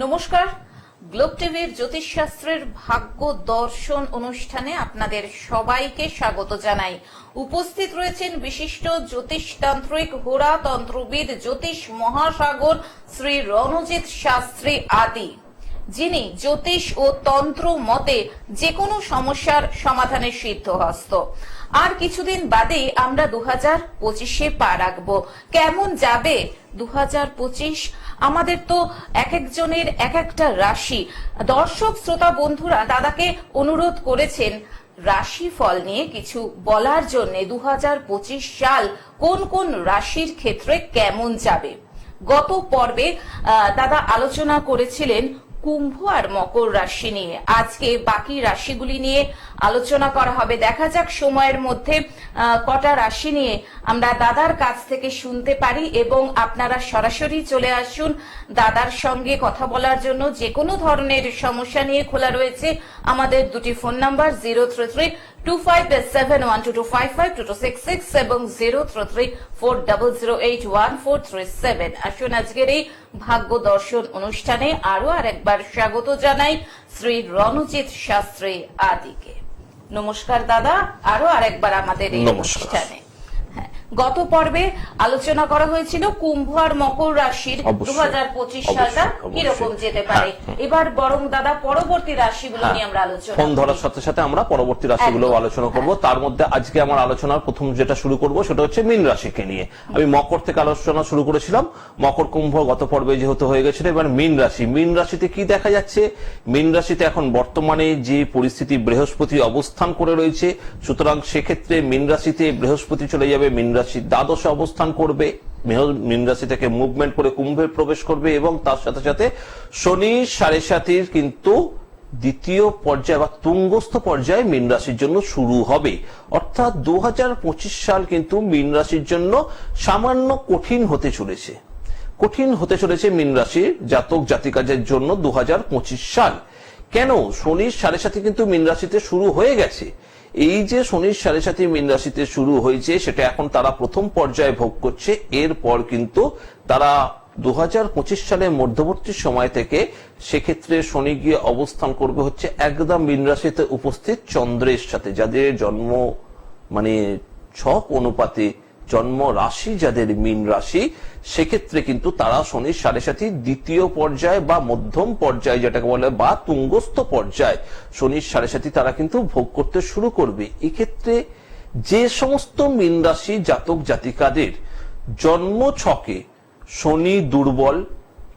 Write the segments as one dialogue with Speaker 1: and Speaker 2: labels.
Speaker 1: নমস্কার, গ্লোব টিভির জ্যোতিষশাস্ত্রের ভাগ্য দর্শন অনুষ্ঠানে আপনাদের সবাইকে স্বাগত জানাই। উপস্থিত রয়েছেন বিশিষ্ট জ্যোতিষতান্ত্রিক হোরাতন্ত্রবিদ জ্যোতিষ মহাসাগর শ্রী রণজিৎ শাস্ত্রী আদি, যিনি জ্যোতিষ ও তন্ত্র মতে যে কোনো সমস্যার সমাধানে সিদ্ধহস্ত। আর কিছুদিন বাদে আমরা 2025-এ পা রাখবো। কেমন যাবে 2025? আমাদের তো এক একজনের এক একটা রাশি। দর্শক শ্রোতা বন্ধুরা দাদাকে অনুরোধ করেছেন রাশি ফল নিয়ে কিছু বলার জন্য 2025 সাল কোন কোন রাশির ক্ষেত্রে কেমন যাবে। গত পর্বে দাদা আলোচনা করেছিলেন কুম্ভ আর মকর রাশি নিয়ে। আজকে বাকি রাশিগুলি নিয়ে আলোচনা করা হবে। দেখা যাক সময়ের মধ্যে কটা রাশি নিয়ে আমরা দাদার কাছ থেকে শুনতে পারি, এবং আপনারা সরাসরি চলে আসুন দাদার সঙ্গে কথা বলার জন্য। যে কোনো ধরনের সমস্যা নিয়ে খোলা রয়েছে আমাদের দুটি ফোন নাম্বার 033-25712255-2266 এবং 033-40081437। আসুন আজকের এই ভাগ্য দর্শন অনুষ্ঠানে আরো আরেকবার স্বাগত জানাই শ্রী রণজিৎ শাস্ত্রী আদিকে। নমস্কার দাদা, আরো আরেকবার আমাদের এই অনুষ্ঠানে। গত পর্বে আলোচনা করা হয়েছিল কুম্ভ আর মকর রাশির 2025 সালটা কিরকম যেতে পারে। এবার বরং দাদা পরবর্তী রাশিগুলো নিয়ে আমরা আলোচনা
Speaker 2: ফোন ধরার সাথে সাথে আমরা পরবর্তী রাশিগুলো আলোচনা করব। তার মধ্যে আজকে আমার আলোচনার প্রথম যেটা শুরু করব সেটা হচ্ছে মীন রাশিকে নিয়ে। আমি মকর থেকে আলোচনা শুরু করেছিলাম, মকর কুম্ভ গত পর্বে যেহেতু হয়ে গেছিল, এবার মীন রাশি। মীন রাশিতে কি দেখা যাচ্ছে? মীন রাশিতে এখন বর্তমানে যে পরিস্থিতি, বৃহস্পতি অবস্থান করে রয়েছে, সুতরাং সেক্ষেত্রে মীন রাশিতে বৃহস্পতি চলে যাবে মীন রাশির দ্বাদশে অবস্থান করবে। মীন রাশি থেকে মুভমেন্ট করে কুম্ভে প্রবেশ করবে, এবং তার সাথে সাথে শনি 7.5 কিন্তু দ্বিতীয় পর্যায়ে বা তুঙ্গস্থ পর্যায়ে মীন রাশির জন্য শুরু হবে। অর্থাৎ 2025 সাল কিন্তু মীন রাশির জন্য সামান্য কঠিন হতে চলেছে। কঠিন হতে চলেছে মীন রাশির জাতক জাতিকাদের জন্য 2025 সাল। কেন? শনির 7.5 কিন্তু মীন রাশিতে শুরু হয়ে গেছে। এই যে শনির 7.5 মীন রাশিতে শুরু হয়েছে, সেটা এখন তারা প্রথম পর্যায়ে ভোগ করছে। এরপর কিন্তু তারা 2025 সালের মধ্যবর্তী সময় থেকে সেক্ষেত্রে শনি গিয়ে অবস্থান করবে হচ্ছে একদম মীন রাশিতে উপস্থিত চন্দ্রের সাথে। যাদের জন্ম মানে ছক অনুপাতে জন্ম রাশি যাদের মীন রাশি, সেক্ষেত্রে কিন্তু তারা শনির 7.5 দ্বিতীয় পর্যায়ে বা মধ্যম পর্যায়ে যেটাকে বলে বা তুঙ্গস্থ পর্যায়ে শনির 7.5 তারা কিন্তু ভোগ করতে শুরু করবে। এক্ষেত্রে যে সমস্ত মীন রাশি জাতক জাতিকাদের জন্ম ছকে শনি দুর্বল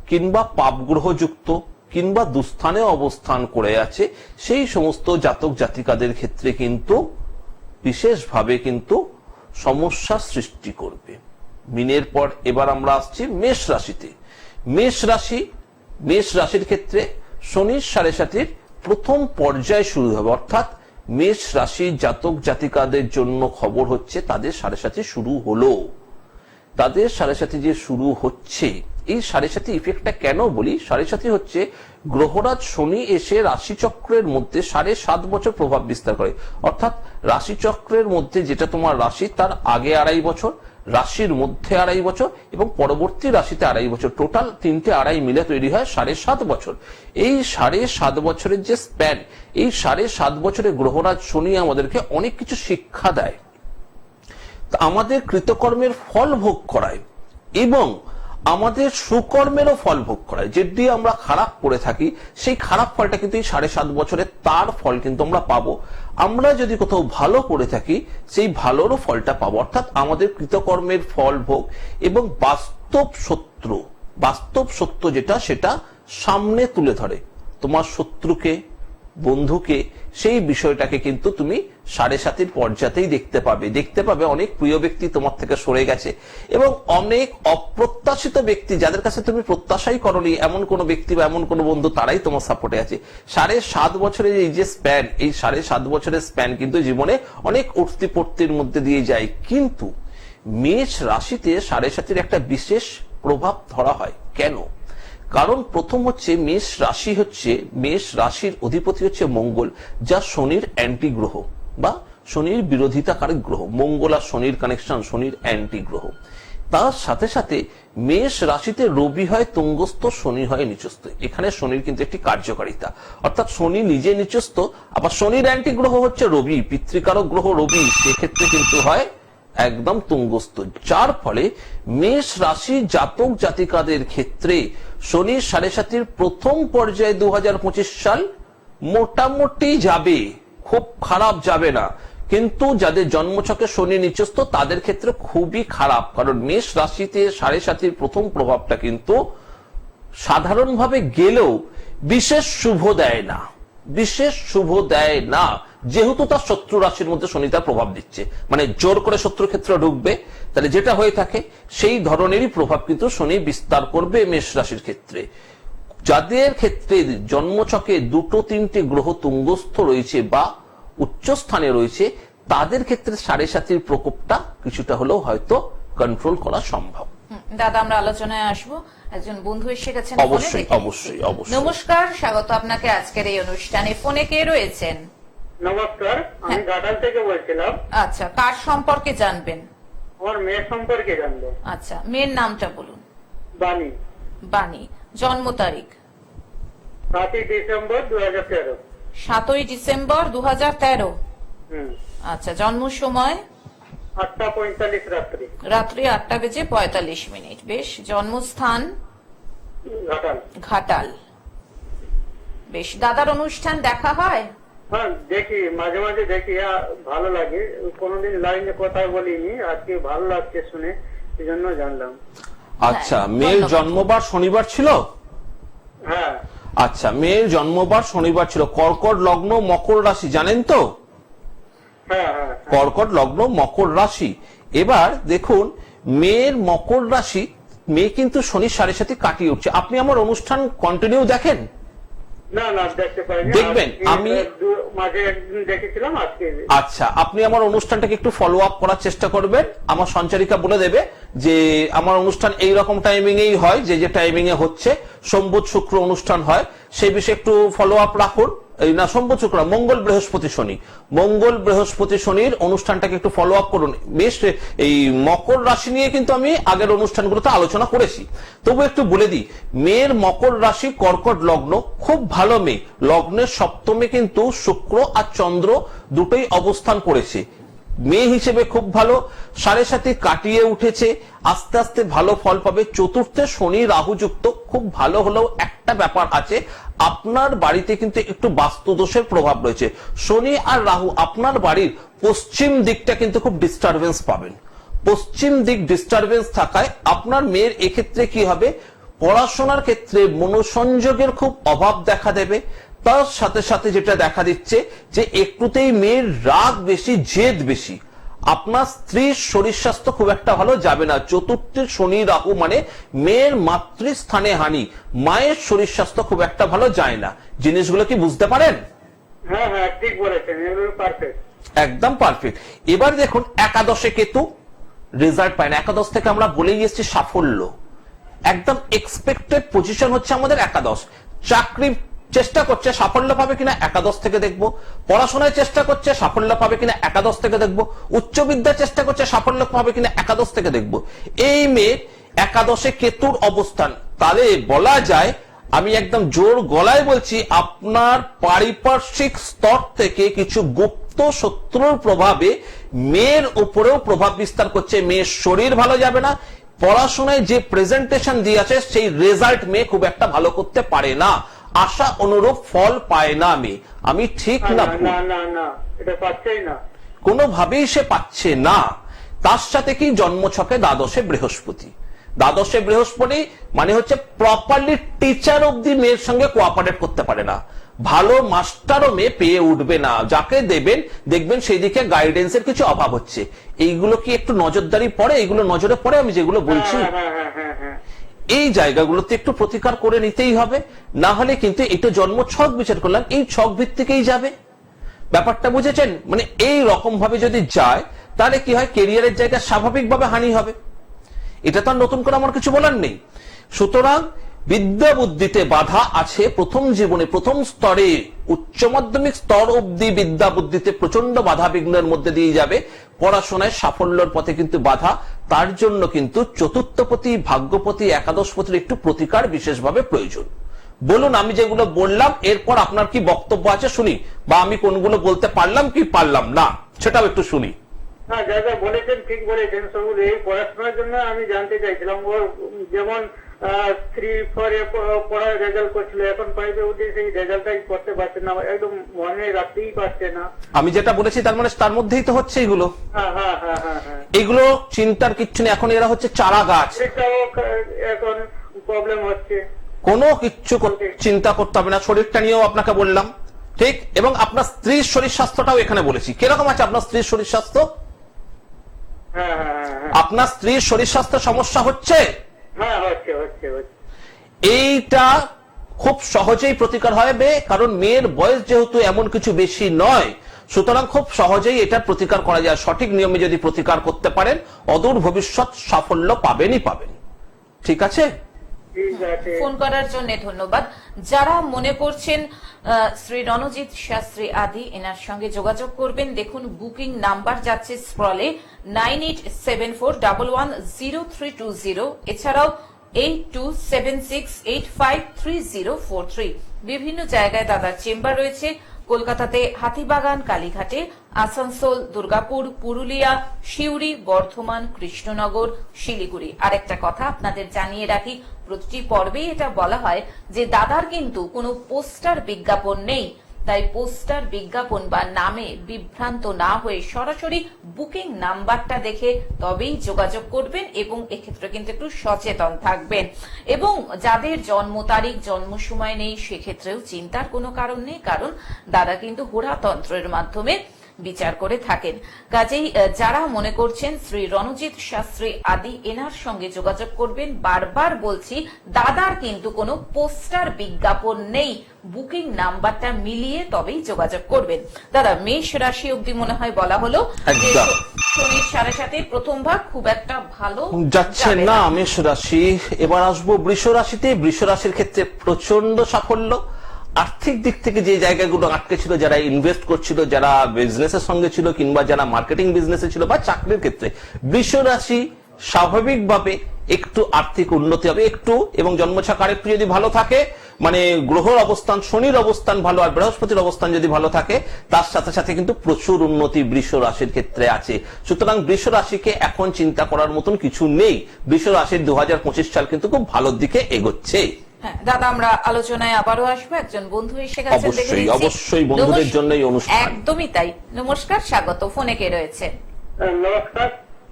Speaker 2: কিংবা পাপগ্রহযুক্ত কিংবা দুস্থানে অবস্থান করে আছে, সেই সমস্ত জাতক জাতিকাদের ক্ষেত্রে কিন্তু বিশেষভাবে কিন্তু সমস্যা সৃষ্টি করবে। মিনের পর এবার আমরা আসছি মেষ রাশিতে। মেষ রাশির ক্ষেত্রে শনির 7.5 প্রথম পর্যায় শুরু হবে। অর্থাৎ মেষ রাশির জাতক জাতিকাদের জন্য খবর হচ্ছে তাদের 7.5 শুরু হলো। তাদের 7.5 যে শুরু হচ্ছে, এই 7.5 ইফেক্টটা কেন বলি? 7.5 হচ্ছে গ্রহরাজ শনি এসে রাশিচক্রের মধ্যে 7.5 বছর প্রভাব বিস্তার করে। অর্থাৎ রাশিচক্রের মধ্যে যেটা তোমার রাশি, তার আগে 2.5 বছর, রাশির মধ্যে 2.5 বছর এবং পরবর্তী রাশিতে 2.5 বছর, টোটাল 3টে 2.5 মিলে তৈরি হয় 7.5 বছর। এই 7.5 বছরের যে স্প্যান, এই 7.5 বছরে গ্রহরাজ শনি আমাদেরকে অনেক কিছু শিক্ষা দেয়, আমাদের কৃতকর্মের ফল ভোগ করায় এবং আমাদের সুকর্মেরও ফল ভোগ করায়। যদি আমরা খারাপ করে থাকি, সেই খারাপ ফলটা কিন্তু এই 7.5 বছরে তার ফল কিন্তু আমরা পাবো। আমরা যদি কোথাও ভালো করে থাকি, সেই ভালোরও ফলটা পাবো। অর্থাৎ আমাদের কৃতকর্মের ফল ভোগ এবং বাস্তব সত্য যেটা, সেটা সামনে তুলে ধরে। তোমার শত্রুকে, বন্ধুকে, সেই বিষয়টাকে কিন্তু তুমি 7.5 পর্যাতেই দেখতে পাবে। অনেক প্রিয় ব্যক্তি তোমার থেকে সরে গেছে এবং অনেক অপ্রত্যাশিত ব্যক্তি যাদের কাছে তুমি প্রত্যাশাই করনি, এমন কোন ব্যক্তি বা এমন কোন বন্ধু, তারাই তোমার সাপোর্টে আছে। 7.5 বছরের এই যে স্প্যান, এই 7.5 বছরের স্প্যান কিন্তু জীবনে অনেক উঠতি পড়তির মধ্যে দিয়ে যায়। কিন্তু মেষ রাশিতে 7.5 একটা বিশেষ প্রভাব ধরা হয়। কেন? কারণ প্রথম হচ্ছে মেষ রাশির অধিপতি হচ্ছে মঙ্গল, যা শনির অ্যান্টি গ্রহ বা শনির বিরোধিতাকারক গ্রহ। মঙ্গল আর শনির কানেকশন, শনির অ্যান্টি গ্রহ। তার সাথে সাথে মেষ রাশিতে রবি হয় তুঙ্গস্থ, শনি হয় নিচস্থ। এখানে শনির কিন্তু একটি কার্যকারিতা, অর্থাৎ শনি নিজে নিচস্থ, আবার শনির অ্যান্টি গ্রহ হচ্ছে রবি, পিতৃকারক গ্রহ রবি, সেক্ষেত্রে কিন্তু হয় একদম তুঙ্গস্থ। যার ফলে মেষ রাশি জাতক জাতিকাদের ক্ষেত্রে শনির 7.5 প্রথম পর্যায়ে 2025 সাল মোটামুটি যাবে, খুব খারাপ যাবে না। কিন্তু যাদের জন্মছকে শনি নিচস্থ তাদের ক্ষেত্রে খুবই খারাপ, কারণ মেষ রাশিতে 7.5 প্রথম প্রভাবটা কিন্তু সাধারণভাবে গেলেও বিশেষ শুভ দেয় না, বিশেষ শুভ দেয় না, যেহেতু তার শত্রু রাশির মধ্যে শনি তার প্রভাব দিচ্ছে, মানে জোর করে শত্রু ক্ষেত্রে ঢুকবে, তাহলে যেটা হয়ে থাকে সেই ধরনেরই প্রভাব কিন্তু শনি বিস্তার করবে মেষ রাশির ক্ষেত্রে। যাদের ক্ষেত্রে জন্মছকে 2-3টে গ্রহ তুঙ্গস্থ রয়েছে বা উচ্চ স্থানে রয়েছে, তাদের ক্ষেত্রে 7.5 প্রকোপটা কিছুটা হলেও হয়তো কন্ট্রোল করা সম্ভব।
Speaker 1: দাদা, আমরা আলোচনায় আসবো। একজন বন্ধু এসে গেছেন।
Speaker 2: অবশ্যই অবশ্যই অবশ্যই।
Speaker 1: নমস্কার, স্বাগত আপনাকে আজকের এই অনুষ্ঠানে। ফোনে কে রয়েছেন?
Speaker 3: নমস্কার, আমি ঘাটাল থেকে বলছিলাম।
Speaker 1: আচ্ছা, কার সম্পর্কে জানবেন?
Speaker 3: আমার মেয়ের সম্পর্কে জানবো।
Speaker 1: আচ্ছা, মেয়ের নামটা বলুন।
Speaker 3: বাণী।
Speaker 1: বাণী। জন্ম তারিখ?
Speaker 3: 7ই ডিসেম্বর 2013।
Speaker 1: 7ই ডিসেম্বর 2013। আচ্ছা, জন্ম সময়?
Speaker 3: 8:45 রাত্রি।
Speaker 1: রাত্রি 8:45। বেশ। জন্মস্থান?
Speaker 3: ঘাটাল।
Speaker 1: ঘাটাল। বেশ। দাদার অনুষ্ঠান দেখা হয়?
Speaker 3: হ্যাঁ, দেখি, মাঝে মাঝে দেখি, ভালো লাগে। কোনোদিন লাইনে কথা বলিনি, আজকে ভালো লাগছে শুনে, এই জন্য জানলাম।
Speaker 2: আচ্ছা, মেয়ের জন্মবার শনিবার ছিল?
Speaker 3: হ্যাঁ।
Speaker 2: আচ্ছা, মেয়ের জন্মবার শনিবার ছিল, কর্কট লগ্ন মকর রাশি, জানেন তো?
Speaker 3: হ্যাঁ হ্যাঁ।
Speaker 2: কর্কট লগ্ন মকর রাশি। এবার দেখুন, মেয়ের মকর রাশি, মেয়ে কিন্তু শনি 7.5 কাটিয়ে উঠছে। আপনি আমার অনুষ্ঠান কন্টিনিউ দেখেন?
Speaker 3: না না, দেখতে পাইনি।
Speaker 2: দেখবেন, আমি
Speaker 3: মাঝে একদিন দেখেছিলাম, আজকে।
Speaker 2: আচ্ছা, আপনি আমার অনুষ্ঠানটাকে একটু ফলো আপ করার চেষ্টা করবেন। আমার সঞ্চারিকা বলে দেবে যে আমার অনুষ্ঠান এই রকম টাইমিং এই হয়, যে যে টাইমিং এ হচ্ছে, সোম বুধ শুক্র অনুষ্ঠান হয়, সেই বিষয়ে একটু ফলো আপ রাখুন। এই না, সোম বুধ শুক্র, মঙ্গল বৃহস্পতি শনি, মঙ্গল বৃহস্পতি শনির অনুষ্ঠানটাকে একটু ফলো আপ করুন। বেশ, এই মকর রাশি নিয়ে কিন্তু আমি আগের অনুষ্ঠানগুলোতে আলোচনা করেছি, তবু একটু বলে দিই। মেয়ের মকর রাশি, কর্কট লগ্ন, খুব ভালো মেয়ে। লগ্নের সপ্তমে কিন্তু শুক্র আর চন্দ্র দুটোই অবস্থান করেছে, মেয়ে হিসেবে খুব ভালো। 7.5 কাটিয়ে উঠেছে, আস্তে আস্তে ভালো ফল পাবে। চতুর্থে শনি রাহু যুক্ত, খুব ভালো হলেও একটা ব্যাপার আছে, আপনার বাড়িতে কিন্তু একটু বাস্তুদোষের প্রভাব রয়েছে। শনি আর রাহু আপনার বাড়ির পশ্চিম দিকটা কিন্তু খুব ডিস্টারবেন্স পাবেন। পশ্চিম দিক ডিস্টারবেন্স থাকায় আপনার মেয়ের এক্ষেত্রে কি হবে, পড়াশোনার ক্ষেত্রে মনোসংযোগের খুব অভাব দেখা দেবে। তার সাথে সাথে যেটা দেখা দিচ্ছে যে একটুতেই মেয়ের রাগ বেশি, জেদ বেশি। আপনার স্ত্রীর শরীর স্বাস্থ্য খুব একটা ভালো যাবে না। চতুর্থে শনি রাহু মানে মেয়ের মাতৃস্থানে হানি, মায়ের শরীর স্বাস্থ্য খুব একটা ভালো যায় না। জিনিসগুলো কি বুঝতে পারেন?
Speaker 3: হ্যাঁ হ্যাঁ, ঠিক বলেছেন, এগুলো পারফেক্ট,
Speaker 2: একদম পারফেক্ট। এবার দেখুন, একাদশে কেতু, রেজাল্ট পায় না। একাদশ থেকে আমরা বলেই এসেছি সাফল্য, একদম এক্সপেক্টেড পজিশন হচ্ছে আমাদের একাদশ। চাকরি চেষ্টা করছে, সাফল্য পাবে কিনা একাদশ থেকে দেখবো। পড়াশোনায় চেষ্টা করছে, সাফল্য পাবে কিনা একাদশ থেকে দেখবো। উচ্চ বিদ্যার চেষ্টা করছে, সাফল্য পাবে কিনা একাদশ থেকে দেখবো। এই মেয়ে একাদশে কেতুর অবস্থান, তাহলে বলা যায়, আমি একদম জোর গলায় বলছি, আপনার পারিপার্শ্বিক স্তর থেকে কিছু গুপ্ত শত্রুর প্রভাবে মেয়ের উপরেও প্রভাব বিস্তার করছে। মেয়ের শরীর ভালো যাবে না, পড়াশোনায় যে প্রেজেন্টেশন দিয়ে আছে সেই রেজাল্ট মেয়ে খুব একটা ভালো করতে পারে না, আশা অনুরূপ ফল পায় না মেয়ে। আমি ঠিক না?
Speaker 3: না না না, এটা পাচ্ছেই না,
Speaker 2: কোনোভাবেই সে পাচ্ছে না। তার সাথে কি জন্মছকে দ্বাদশে বৃহস্পতি, দ্বাদশে বৃহস্পতি মানে হচ্ছে প্রপারলি টিচার অব্দি মেয়ের সঙ্গে কোঅপারেট করতে পারে না। ভালো মাস্টারও মেয়ে পেয়ে উঠবে না, যাকে দেবেন দেখবেন সেই দিকে গাইডেন্সের কিছু অভাব হচ্ছে। এইগুলো কি একটু নজরদারি পড়ে? এইগুলো নজরে পড়ে আমি যেগুলো বলছি? এই জায়গাগুলোতে একটু প্রতিকার করে নিতেই হবে, না হলে কিন্তু এটা জন্ম ছক বিচার করলাম, এই ছক ভিত্তিকেই যাবে। ব্যাপারটা বুঝেছেন? মানে এই রকম ভাবে যদি যায়, তাহলে কি হয়, কেরিয়ারের জায়গায় স্বাভাবিকভাবে হানি হবে। এটা তো নতুন করে আমার কিছু বলার নেই। সুতরাং বিদ্যা বুদ্ধিতে বাধা আছে প্রথম জীবনে, প্রথম স্তরে, উচ্চ মাধ্যমিক স্তর অব্দি বিদ্যা বুদ্ধিতে প্রচন্ড বাধা বিঘ্নের মধ্যে দিয়ে যাবে। পড়াশোনায় সাফল্যের পথে কিন্তু বাধা, তার জন্য কিন্তু চতুর্থপতি, ভাগ্যপতি, একাদশপতির একটু প্রতিকার বিশেষভাবে প্রয়োজন। বলুন, আমি যেগুলো বললাম এরপর আপনার কি বক্তব্য আছে শুনি, বা আমি কোনগুলো বলতে পারলাম কি পারলাম না সেটাও একটু শুনি।
Speaker 3: হ্যাঁ, যা যা বলেছেন ঠিক বলেছেন সবগুলো। এই পড়াশোনার জন্য আমি জানতে চাইছিলাম, ওর যেমন 3-4 পড়ার রেজাল্ট করছিল, এখন 5 উঠে সেই রেজাল্টটাই করতে পারছে না, একদম মনে রাখতেই পারছে না।
Speaker 2: আমি যেটা বলেছি তার মানে তার মধ্যেই তো হচ্ছে এগুলো।
Speaker 3: হ্যাঁ হ্যাঁ হ্যাঁ হ্যাঁ হ্যাঁ,
Speaker 2: এগুলো চিন্তার কিচ্ছু নেই, এখন এরা হচ্ছে চারা গাছ,
Speaker 3: সেটাও এখন প্রবলেম হচ্ছে।
Speaker 2: কোনো কিচ্ছু চিন্তা করতে হবে না, শরীরটা নিয়েও আপনাকে বললাম ঠিক, এবং আপনার স্ত্রীর শরীর স্বাস্থ্যটাও এখানে বলেছি। কিরকম আছে আপনার স্ত্রীর শরীর স্বাস্থ্য?
Speaker 3: হ্যাঁ হ্যাঁ হ্যাঁ
Speaker 2: আপনার স্ত্রীর শরীর স্বাস্থ্য সমস্যা হচ্ছে,
Speaker 3: হ্যাঁ, হচ্ছে হচ্ছে হচ্ছে।
Speaker 2: এইটা খুব সহজেই প্রতিকার হবে, কারণ মেয়ের বয়স যেহেতু এমন কিছু বেশি নয়, সুতরাং খুব সহজেই এটার প্রতিকার করা যায়। সঠিক নিয়মে যদি প্রতিকার করতে পারেন, অদূর ভবিষ্যৎ সাফল্য পাবেনই পাবেন। ঠিক আছে,
Speaker 3: ঠিক আছে।
Speaker 1: ফোন করার জন্য ধন্যবাদ। যারা মনে করছেন শ্রী রণজিৎ শাস্ত্রী আদি, এনার সঙ্গে যোগাযোগ করবেন, দেখুন বুকিং নাম্বার যাচ্ছে স্ক্রলে 9874110320, এছাড়াও 8276853043। বিভিন্ন জায়গায় দাদার চেম্বার রয়েছে। কলকাতাতে হাতিবাগান, কালীঘাটে, আসানসোল, দুর্গাপুর, পুরুলিয়া, সিউড়ি, বর্ধমান, কৃষ্ণনগর, শিলিগুড়ি। আরেকটা কথা আপনাদের জানিয়ে রাখি, প্রতিটি পর্বেই এটা বলা হয় যে দাদার কিন্তু কোনো পোস্টার বিজ্ঞাপন নেই, তাই পোস্টার বিজ্ঞাপন বা নামে বিভ্রান্ত না হয়ে সরাসরি বুকিং নাম্বারটা দেখে তবেই যোগাযোগ করবেন, এবং এক্ষেত্রে কিন্তু একটু সচেতন থাকবেন। এবং যাদের জন্ম তারিখ, জন্ম সময় নেই, সেক্ষেত্রেও চিন্তার কোনো কারণ নেই, কারণ দাদা কিন্তু হোরাতন্ত্রের মাধ্যমে বিচার করে থাকেন। কাজেই যারা মনে করছেন শ্রী রণজিৎ শাস্ত্রী আদি, এনার সঙ্গে যোগাযোগ করবেন। বারবার বলছি, দাদার কিন্তু কোনো পোস্টার বিজ্ঞাপন নেই, বুকিং নাম্বারটা মিলিয়ে তবেই যোগাযোগ করবেন। দাদা, মেষ রাশি অব্দি মনে হয় বলা হলো, যে শনির 7.5 প্রথম ভাগ খুব একটা ভালো
Speaker 2: যাচ্ছে না মেষ রাশি। এবার আসবো বৃষ রাশিতে। বৃষ রাশির ক্ষেত্রে প্রচন্ড সাফল্য। আর্থিক দিক থেকে যে জায়গাগুলো আটকে ছিল, যারা ইনভেস্ট করছিল, যারা বিজনেসের সঙ্গে ছিল, কিংবা যারা মার্কেটিং বিজনেসে ছিল বা চাকরির ক্ষেত্রে, বৃষ রাশি স্বাভাবিকভাবে একটু আর্থিক উন্নতি হবে একটু, এবং জন্মছক আরেকটু যদি ভালো থাকে, মানে গ্রহর অবস্থান, শনির অবস্থান ভালো আর বৃহস্পতির অবস্থান যদি ভালো থাকে, তার সাথে সাথে কিন্তু প্রচুর উন্নতি বৃষ রাশির ক্ষেত্রে আছে। সুতরাং বৃষ রাশিকে এখন চিন্তা করার মতন কিছু নেই। বৃষ রাশির 2025 সাল কিন্তু খুব ভালোর দিকে এগোচ্ছে।
Speaker 1: হ্যাঁ দাদা, আমরা আলোচনায় আবারও আসবো। একজন বন্ধু এসে গেছেন,
Speaker 2: অবশ্যই অবশ্যই বন্ধুদের জন্যই অনুষ্ঠান।
Speaker 1: একদমই তাই। নমস্কার, স্বাগত। ফোনে কে রয়েছে?
Speaker 3: নমস্কার,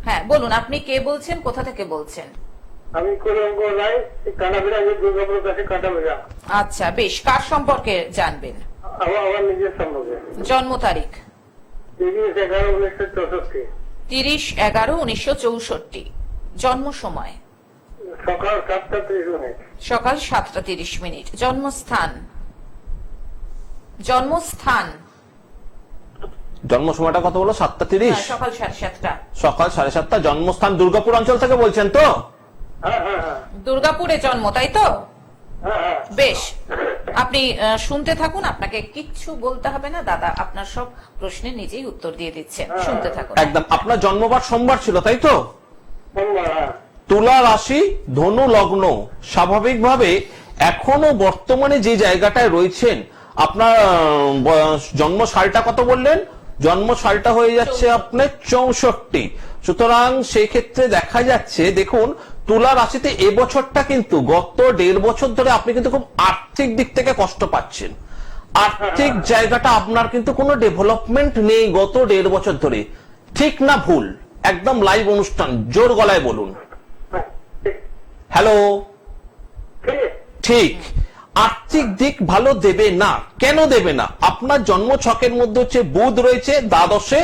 Speaker 1: হ্যাঁ বলুন, আপনি কে বলছেন, কোথা থেকে বলছেন?
Speaker 3: আমি কলঙ্ক রায়, কাঁটাবেড়া, দুর্গাপুর কাছে কাঁটাবেড়া।
Speaker 1: আচ্ছা বেশ, কার সম্পর্কে জানবেন?
Speaker 3: আমার নিজের সম্পর্কে।
Speaker 1: জন্ম তারিখ?
Speaker 3: 30/11/1964।
Speaker 1: 30/11/1964। জন্ম সময়?
Speaker 3: সকাল 7:30।
Speaker 1: সকাল 7:30। জন্মস্থান? জন্মস্থান
Speaker 2: জন্ম সময়টা কত বলো? 7:30।
Speaker 1: সকাল 7:30।
Speaker 2: সকাল 7:30। জন্মস্থান দুর্গাপুর অঞ্চল থেকে বলছেন তো?
Speaker 3: হ্যাঁ হ্যাঁ হ্যাঁ
Speaker 1: দুর্গাপুরে জন্ম, তাই তো?
Speaker 3: হ্যাঁ।
Speaker 1: বেশ, আপনি শুনতে থাকুন, আপনাকে কিচ্ছু বলতে হবে না, দাদা আপনার সব প্রশ্নের নিজেই উত্তর দিয়ে দিচ্ছেন। শুনতে থাকুন।
Speaker 2: একদম। আপনার জন্মবার সোমবার ছিল, তাই তো?
Speaker 3: হ্যাঁ।
Speaker 2: তুলা রাশি, ধনু লগ্ন। স্বাভাবিকভাবে এখনো বর্তমানে যে জায়গাটায় রয়েছেন, আপনার জন্ম সালটা কত বললেন? জন্ম সালটা হয়ে যাচ্ছে আপনার 64। সুতরাং সেই ক্ষেত্রে দেখা যাচ্ছে, দেখুন তুলা রাশিতে এবছরটা কিন্তু গত 1.5 বছর ধরে আপনি কিন্তু খুব আর্থিক দিক থেকে কষ্ট পাচ্ছেন। আর্থিক জায়গাটা আপনার কিন্তু কোনো ডেভেলপমেন্ট নেই গত 1.5 বছর ধরে। ঠিক না ভুল? একদম লাইভ অনুষ্ঠান, জোর গলায় বলুন। হ্যালো, ঠিক। আর্থিক দিক ভালো দেবে না। কেন দেবে না? আপনার জন্ম ছকের মধ্যে হচ্ছে বুধ রয়েছে দ্বাদশে,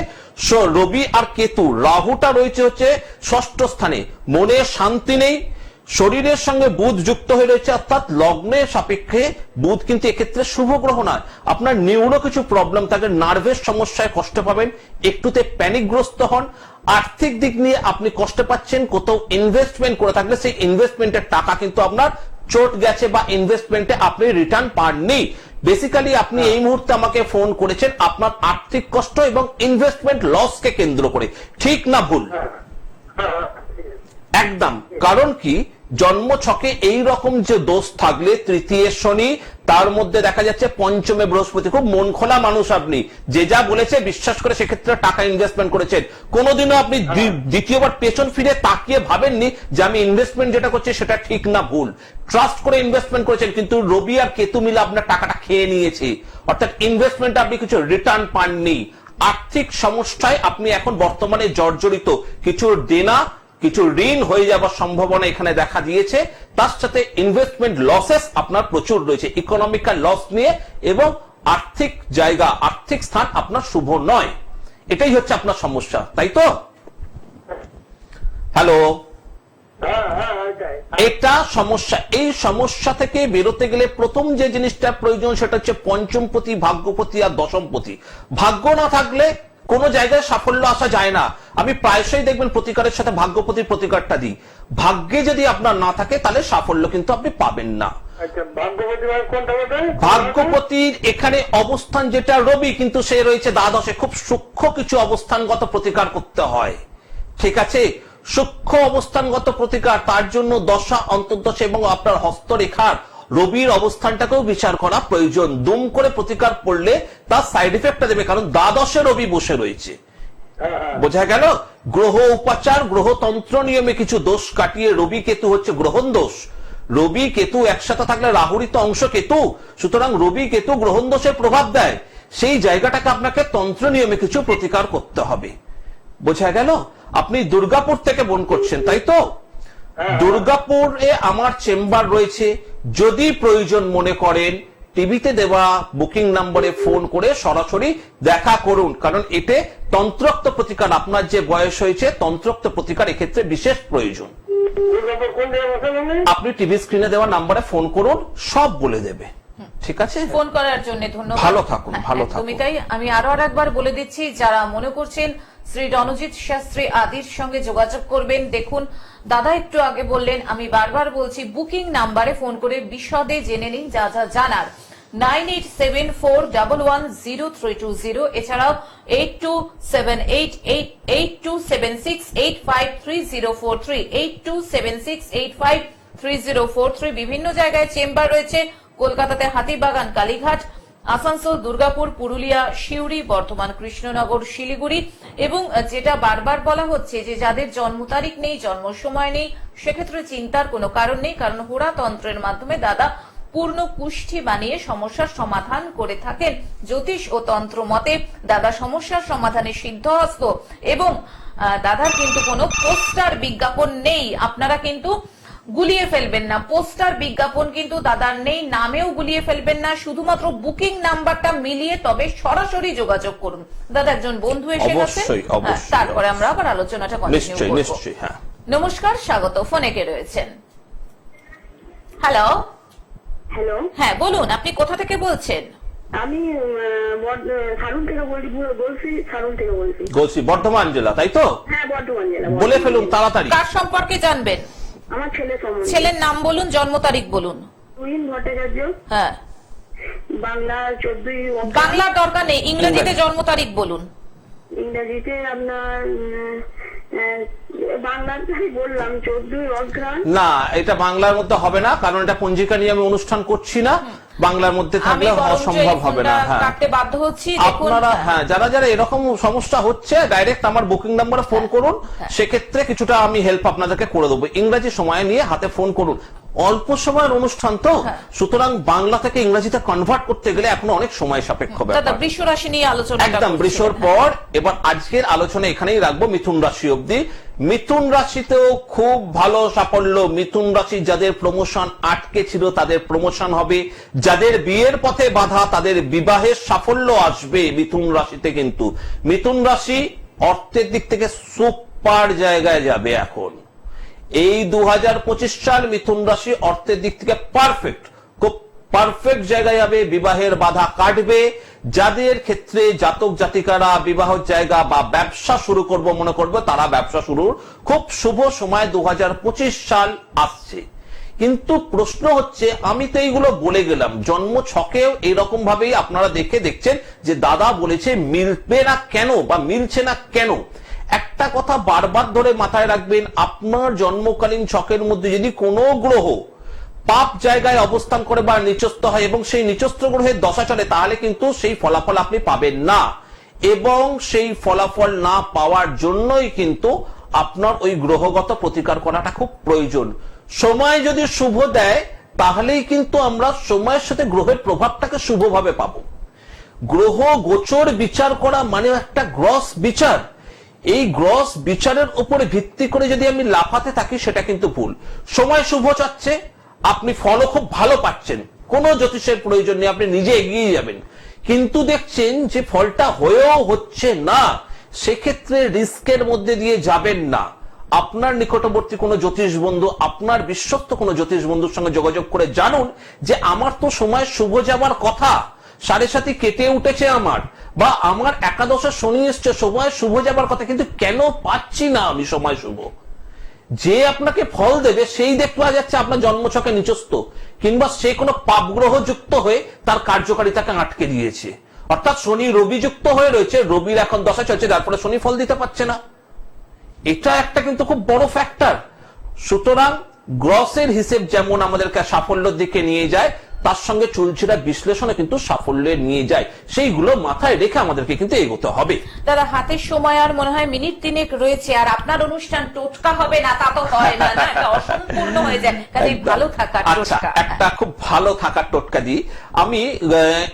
Speaker 2: রবি আর কেতু, রাহুটা রয়েছে হচ্ছে 6ষ্ঠ স্থানে। মনে শান্তি নেই, শরীরের সঙ্গে বুধ যুক্ত হয়ে রয়েছে, অর্থাৎ লগ্নের সাপেক্ষে বুধ কিন্তু এক্ষেত্রে শুভ গ্রহ নয়। আপনার নিউরো কিছু প্রবলেম থাকে, নার্ভের সমস্যায় কষ্ট পাবেন, একটুতে প্যানিকগ্রস্ত হন। আর্থিক দিক নিয়ে আপনি কষ্ট পাচ্ছেন। কোথাও ইনভেস্টমেন্ট করে থাকলে সেই ইনভেস্টমেন্টের টাকা কিন্তু আপনার চোট গেছে বা ইনভেস্টমেন্টে আপনি রিটার্ন পাননি। বেসিক্যালি আপনি এই মুহূর্তে আমাকে ফোন করেছেন আপনার আর্থিক কষ্ট এবং ইনভেস্টমেন্ট লসকে কেন্দ্র করে। ঠিক না ভুল?
Speaker 3: ঠিক
Speaker 2: একদম, কারণ কি জন্ম ছকে এই রকম যে দোষ থাকলে তৃতীয় শনি, তার মধ্যে দেখা যাচ্ছে পঞ্চমে বৃহস্পতি, খুব মন খোলা মানুষ আপনি, যে যা বলেছে বিশ্বাস করে সেক্ষেত্রে টাকা ইনভেস্টমেন্ট করেছেন, কোনোদিনও আপনি দ্বিতীয়বার পেছন ফিরে তাকিয়ে ভাবেননি যে আমি ইনভেস্টমেন্ট যেটা করছি সেটা ঠিক না ভুল, ট্রাস্ট করে ইনভেস্টমেন্ট করেছেন, কিন্তু রবি আর কেতু মিলে আপনার টাকাটা খেয়ে নিয়েছে, অর্থাৎ ইনভেস্টমেন্ট আপনি কিছু রিটার্ন পাননি, আর্থিক সমস্যায় আপনি এখন বর্তমানে জর্জরিত, কিছু দেনা কিছু ঋণ হয়ে যাওয়ার সম্ভাবনা এখানে দেখা দিয়েছে, তার সাথে ইনভেস্টমেন্ট লসেস আপনার প্রচুর রয়েছে, ইকোনমিক্যাল লস নিয়ে, এবং আর্থিক জায়গা আর্থিক স্থান আপনার শুভ নয়, এটাই হচ্ছে আপনার সমস্যা, তাই তো? হ্যালো, এটা সমস্যা। এই সমস্যা থেকে বেরোতে গেলে প্রথম যে জিনিসটা প্রয়োজন সেটা হচ্ছে পঞ্চমপতি, ভাগ্যপতি আর দশমপতি। ভাগ্য না থাকলে কোন জায়গায় সাফল্য আসা যায় না। আমি প্রায়শই দেখবেন প্রতিকারের সাথে ভাগ্যপতির প্রতিকারটা দিই। ভাগ্যে যদি আপনার না থাকে তাহলে সাফল্য কিন্তু আপনি পাবেন না। ভাগ্যপতির এখানে অবস্থান যেটা রবি, কিন্তু সে রয়েছে দ্বাদশে, খুব সূক্ষ্ম কিছু অবস্থানগত প্রতিকার করতে হয়, ঠিক আছে? সূক্ষ্ম অবস্থানগত প্রতিকার, তার জন্য দশা, অন্তর্দশা এবং আপনার হস্তরেখার রবির অবস্থানটাকেও বিচার করা প্রয়োজন। দুম করে প্রতিকার পড়লে তার সাইড এফেক্টটা দেবে, কারণ দ্বাদশে রবি বসে রয়েছে, বোঝা গেল? গ্রহ উপাচার, গ্রহতন্ত্র নিয়মে কিছু দোষ কাটিয়ে, রবি কেতু হচ্ছে গ্রহণ দোষ, রবি কেতু একসাথে থাকলে রাহুরই তো অংশ কেতু, সুতরাং রবি কেতু গ্রহণ দোষের প্রভাব দেয়, সেই জায়গাটাকে আপনাকে তন্ত্র নিয়মে কিছু প্রতিকার করতে হবে, বোঝা গেল? আপনি দুর্গাপুর থেকে ফোন করছেন, তাই তো? দুর্গাপুরে আমার চেম্বার রয়েছে, যদি প্রয়োজন মনে করেন টিভিতে দেওয়া বুকিং নম্বরে ফোন করে সরাসরি দেখা করুন, কারণ এতে তন্ত্রোক্ত প্রতিকার, আপনার যে বয়স হয়েছে তন্ত্রোক্ত প্রতিকার এক্ষেত্রে বিশেষ প্রয়োজন। আপনি টিভি স্ক্রিনে দেওয়া নাম্বারে ফোন করুন, সব বলে দেবে, ঠিক আছে?
Speaker 1: ফোন করার জন্য ধন্যবাদ,
Speaker 2: ভালো থাকুন, ভালো থাকুন।
Speaker 1: তুমি তাই আমি আরো একবার বলে দিচ্ছি, যারা মনে করছেন শ্রী রণজিৎ শাস্ত্রী আদির সঙ্গে যোগাযোগ করবেন, দেখুন দাদা একটু আগে বললেন, আমি বারবার বলছি বুকিং নাম্বারে ফোন করে বিশদে জেনে নিন যা যা জানার। 9874110320, এছাড়াও 82788276853043, 8276853043। বিভিন্ন জায়গায় চেম্বার রয়েছে, কলকাতাতে হাতিবাগান, কালীঘাট, আসানসোল, দুর্গাপুর, পুরুলিয়া, সিউড়ি, বর্ধমান, কৃষ্ণনগর, শিলিগুড়ি, এবং যেটা বারবার বলা হচ্ছে যে যাদের জন্ম তারিখ নেই, জন্ম সময় নেই, সেক্ষেত্রে চিন্তার কোনো কারণ নেই, কারণ হোরাতন্ত্রের মাধ্যমে দাদা পূর্ণ পুষ্টি বানিয়ে সমস্যার সমাধান করে থাকেন। জ্যোতিষ ও তন্ত্র মতে দাদা সমস্যার সমাধানে সিদ্ধহস্ত, এবং দাদার কিন্তু কোনো পোস্টার বিজ্ঞাপন নেই, আপনারা কিন্তু গুলিয়ে ফেলবেন না, পোস্টার বিজ্ঞাপন কিন্তু দাদার নেই, নামেও গুলিয়ে ফেলবেন না, শুধুমাত্র বুকিং নাম্বারটা মিলিয়ে তবে সরাসরি যোগাযোগ করুন। দাদা একজন বন্ধু এসে গেছে, তারপরে আমরা আবার আলোচনাটা কন্টিনিউ করব। নমস্কার, স্বাগত, ফোনে কে রয়েছেন? হ্যালো।
Speaker 4: হ্যালো,
Speaker 1: হ্যাঁ বলুন, আপনি কোথা থেকে বলছেন?
Speaker 4: আমি সারুন থেকে বলছি,
Speaker 2: বর্ধমান জেলা, তাই তো?
Speaker 4: হ্যাঁ, বর্ধমান জেলা।
Speaker 2: বলে ফেলুন তাড়াতাড়ি।
Speaker 1: কার সম্পর্কে জানবেন?
Speaker 4: আমার ছেলে সম্বন্ধে।
Speaker 1: ছেলের নাম বলুন, জন্ম তারিখ বলুন।
Speaker 4: তুহিন ভট্টাচার্য।
Speaker 1: হ্যাঁ,
Speaker 4: বাংলা 14।
Speaker 1: বাংলার দরকার নেই, ইংরেজিতে জন্ম তারিখ বলুন।
Speaker 4: ইংরেজিতে আপনার বাংলাতেই বললাম 14 অঘ্রাণ।
Speaker 2: না, এটা বাংলার মধ্যে হবে না, কারণ এটা পঞ্জিকা নিয়ে আমি অনুষ্ঠান করছি না, বাংলার মধ্যে থাকলে সম্ভব হবে না। হ্যাঁ,
Speaker 1: বাধ্য হচ্ছি।
Speaker 2: আপনারা হ্যাঁ, যারা যারা এরকম সমস্যা হচ্ছে ডাইরেক্ট আমার বুকিং নাম্বারে ফোন করুন, সেক্ষেত্রে কিছুটা আমি হেল্প আপনাদেরকে করে দেবো। ইংরেজি সময় নিয়ে হাতে ফোন করুন, অল্প সময়ের অনুষ্ঠান তো, সুতরাং বাংলা থেকে ইংরেজিতে কনভার্ট করতে গেলে এখন অনেক সময় সাপেক্ষ ব্যাপার।
Speaker 1: বৃষ রাশি নিয়ে আলোচনা,
Speaker 2: একদম বৃষর পর এবার আজকের আলোচনা এখানেই রাখবো মিথুন রাশি অবধি। মিথুন রাশিতেও খুব ভালো সাফল্য। মিথুন রাশি যাদের প্রমোশন আটকে ছিল তাদের প্রমোশন হবে, যাদের বিয়ের পথে বাধা তাদের বিবাহের সাফল্য আসবে মিথুন রাশিতে। কিন্তু মিথুন রাশি অর্থের দিক থেকে সুপার জায়গায় যাবে এখন। এই 2025 সাল মিথুন রাশি অর্থের দিক থেকে পারফেক্ট, খুব পারফেক্ট জায়গায় যাবে, বিবাহের বাধা কাটবে। যাদের ক্ষেত্রে জাতক জাতিকারা বিবাহ জায়গা বা ব্যবসা শুরু করব মনে করবে, তারা ব্যবসা শুরুর খুব শুভ সময় 2025 সাল আসছে। কিন্তু প্রশ্ন হচ্ছে, আমি তো এইগুলো বলে গেলাম, জন্ম ছকেও এইরকম ভাবেই আপনারা দেখছেন যে দাদা বলেছে মিলবে না কেন বা মিলছে না কেন। একটা কথা বারবার ধরে মাথায় রাখবেন, আপনার জন্মকালীন ছকের মধ্যে যদি কোনো গ্রহ পাপ জায়গায় অবস্থান করে বা নিচস্থ হয় এবং সেই নিচস্থ গ্রহের দশা চলে, তাহলে কিন্তু সেই ফলাফল আপনি পাবেন না। এবং সেই ফলাফল না পাওয়ার জন্যই কিন্তু আপনার ওই গ্রহগত প্রতিকার করাটা খুব প্রয়োজন। সময় যদি শুভ দেয় তাহলেই কিন্তু আমরা সময়ের সাথে গ্রহের প্রভাবটাকে শুভভাবে পাবো। গ্রহ গোচর বিচার করা মানে একটা গ্রস বিচার। এই গ্রস বিচারের উপরে ভিত্তি করে যদি আমি লাফাতে থাকি সেটা কিন্তু ভুল। সময় শুভ চাচ্ছে, আপনি ফলও খুব ভালো পাচ্ছেন, কোনো জ্যোতিষের প্রয়োজন নেই, আপনি নিজে এগিয়ে যাবেন। কিন্তু দেখছেন যে ফলটা হয়েও হচ্ছে না, সেক্ষেত্রে রিস্কের মধ্যে দিয়ে যাবেন না। আপনার নিকটবর্তী কোনো জ্যোতিষ বন্ধু, আপনার বিশ্বস্ত কোনো জ্যোতিষ বন্ধুর সঙ্গে যোগাযোগ করে জানুন যে আমার তো সময় শুভ যাবার কথা, 7.5 কেটে উঠেছে আমার, বা আমার একাদশে শনি এসছে, সময় শুভ যাবার কথা, কিন্তু কেন পাচ্ছি না আমি সময় শুভ। যে আপনাকে ফল দেবে সেই দেখতে পাওয়া যাচ্ছে আপনার জন্মছকে নিচস্থ, কিংবা সে কোনো পাপগ্রহ যুক্ত হয়ে তার কার্যকারিতাকে আটকে দিয়েছে। অর্থাৎ শনি রবি যুক্ত হয়ে রয়েছে, রবির এখন দশা চলছে, তারপরে শনি ফল দিতে পারছে না। এটা একটা কিন্তু খুব বড় ফ্যাক্টর। সুতরাং গ্রসের হিসেব যেমন আমাদেরকে সাফল্যের দিকে নিয়ে যায়, তার সঙ্গে চুলচিরা বিশ্লেষণে কিন্তু সাফল্যে নিয়ে যায়। সেইগুলো মাথায় রেখে আমাদেরকে কিন্তু এগোতে হবে।
Speaker 1: দাদা, হাতের সময় আর মনে হয় মিনিট 3 রয়েছে, আর আপনার অনুষ্ঠান টোটকা হবে না তা তো হয় না, না এটা অসম্পূর্ণ হয়ে যায়। কাজে ভালো থাকার টোটকা,
Speaker 2: একটা খুব ভালো থাকার টোটকা দিই। আমি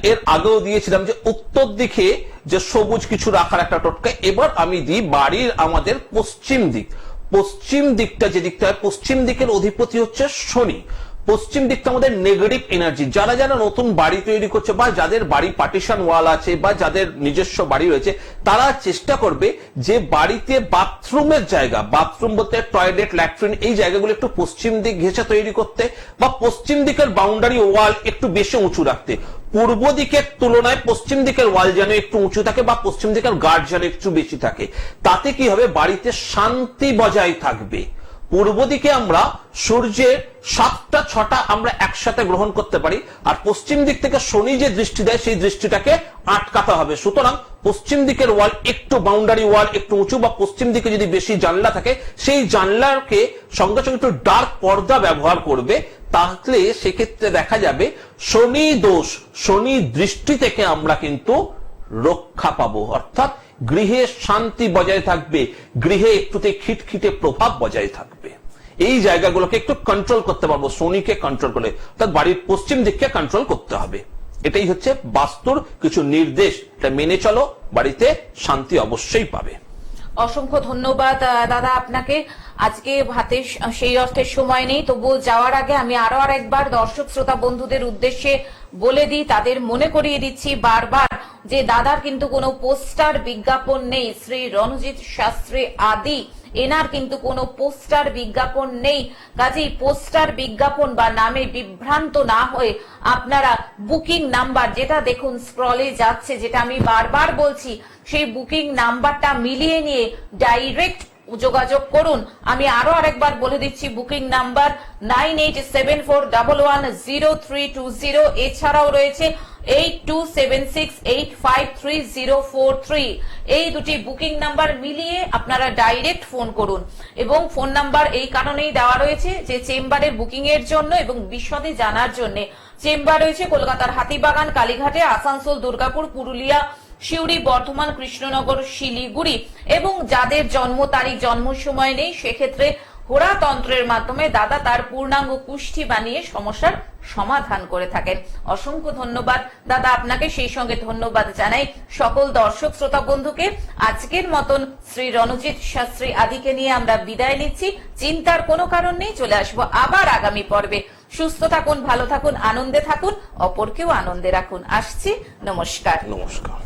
Speaker 2: এর আগেও দিয়েছিলাম যে উত্তর দিকে যে সবুজ কিছু রাখার একটা টোটকা। এবার আমি দিই বাড়ির আমাদের পশ্চিম দিক। পশ্চিম দিকটা যে দিকটা, পশ্চিম দিকের অধিপতি হচ্ছে শনি। পশ্চিম দিকটা আমাদের নেগেটিভ এনার্জি। যারা যারা নতুন বাড়ি তৈরি করছে বা যাদের বাড়ি পার্টিশন ওয়াল আছে বা যাদের নিজস্ব বাড়ি রয়েছে, তারা চেষ্টা করবে যে বাড়িতে বাথরুমের জায়গা, বাথরুম বলতে টয়লেট, ল্যাট্রিন, এই জায়গাগুলো একটু পশ্চিম দিক ঘেঁষে তৈরি করতে, বা পশ্চিম দিকের বাউন্ডারি ওয়াল একটু বেশি উঁচু রাখতে। পূর্ব দিকের তুলনায় পশ্চিম দিকের ওয়াল যেন একটু উঁচু থাকে বা পশ্চিম দিকের গার্ড যেন একটু বেশি থাকে। তাতে কি হবে, বাড়িতে শান্তি বজায় থাকবে। পূর্ব দিকে আমরা সূর্যের 7টা 6টা আমরা একসাথে গ্রহণ করতে পারি, আর পশ্চিম দিক থেকে শনি যে দৃষ্টি দেয় সেই দৃষ্টিটাকে আটকাতে হবে। সুতরাং পশ্চিম দিকের ওয়াল একটু, বাউন্ডারি ওয়াল একটু উঁচু, বা পশ্চিম দিকে যদি বেশি জানলা থাকে সেই জানলাকে সঙ্গে সঙ্গে একটু ডার্ক পর্দা ব্যবহার করবে। তাহলে সেক্ষেত্রে দেখা যাবে শনি দোষ, শনি দৃষ্টি থেকে আমরা কিন্তু রক্ষা পাবো। অর্থাৎ গৃহে শান্তি বজায় থাকবে, গৃহে একটুতে খিটখিটে প্রভাব বজায় থাকবে। এই জায়গাগুলোকে একটু কন্ট্রোল করতে পারবো শনিকে কন্ট্রোল করে, অর্থাৎ বাড়ির পশ্চিম দিককে কন্ট্রোল করতে হবে। এটাই হচ্ছে বাস্তুর কিছু নির্দেশ, এটা মেনে চলো, বাড়িতে শান্তি অবশ্যই পাবে।
Speaker 1: অসংখ্য ধন্যবাদ দাদা আপনাকে। আজকে হাতে সেই অর্থে সময় নেই, তবুও যাওয়ার আগে আমি আরো আরেকবার দর্শক শ্রোতা বন্ধুদের উদ্দেশ্যে বলে দিই, তাদের মনে করিয়ে দিচ্ছি বারবার যে দাদার কিন্তু কোনো পোস্টার বিজ্ঞাপন নেই। শ্রী রণজিৎ শাস্ত্রী আদি, এনার কিন্তু কোনো পোস্টার বিজ্ঞাপন নেই। কাজেই পোস্টার বিজ্ঞাপন বা নামে বিভ্রান্ত না হয়ে আপনারা বুকিং নাম্বার, যেটা দেখুন স্ক্রলে যাচ্ছে, যেটা আমি বারবার বলছি, সেই বুকিং নাম্বারটা মিলিয়ে নিয়ে ডাইরেক্ট যোগাযোগ করুন। আমি আরো আরেকবার বলে দিচ্ছি, বুকিং নাম্বার 9874110320। এছাড়াও রয়েছে 8276853043। এই দুটি বুকিং নাম্বার মিলিয়ে আপনারা ডাইরেক্ট ফোন করুন। এবং ফোন নাম্বার এই কারণেই দেওয়া রয়েছে যে চেম্বারের বুকিং এর জন্য এবং বিশদে জানার জন্য। চেম্বার রয়েছে কলকাতার হাতিবাগান, কালীঘাটে, আসানসোল, দুর্গাপুর, পুরুলিয়া, সিউড়ি, বর্ধমান, কৃষ্ণনগর, শিলিগুড়ি। এবং যাদের জন্ম তারিখ, জন্ম সময় নেই, সেক্ষেত্রে হোরাতন্ত্রের মাধ্যমে দাদা তার পূর্ণাঙ্গ কুষ্ঠি বানিয়ে সমস্যার সমাধান করে থাকেন। অসংখ্য ধন্যবাদ দাদা আপনাকে, সেই সঙ্গে ধন্যবাদ জানাই সকল দর্শক শ্রোতা বন্ধুকে। আজকের মতন শ্রী রণজিৎ শাস্ত্রী আদিকে নিয়ে আমরা বিদায় নিচ্ছি। চিন্তার কোনো কারণ নেই, চলে আসবো আবার আগামী পর্বে। সুস্থ থাকুন, ভালো থাকুন, আনন্দে থাকুন, অপরকেও আনন্দে রাখুন। আসছি, নমস্কার।
Speaker 2: নমস্কার।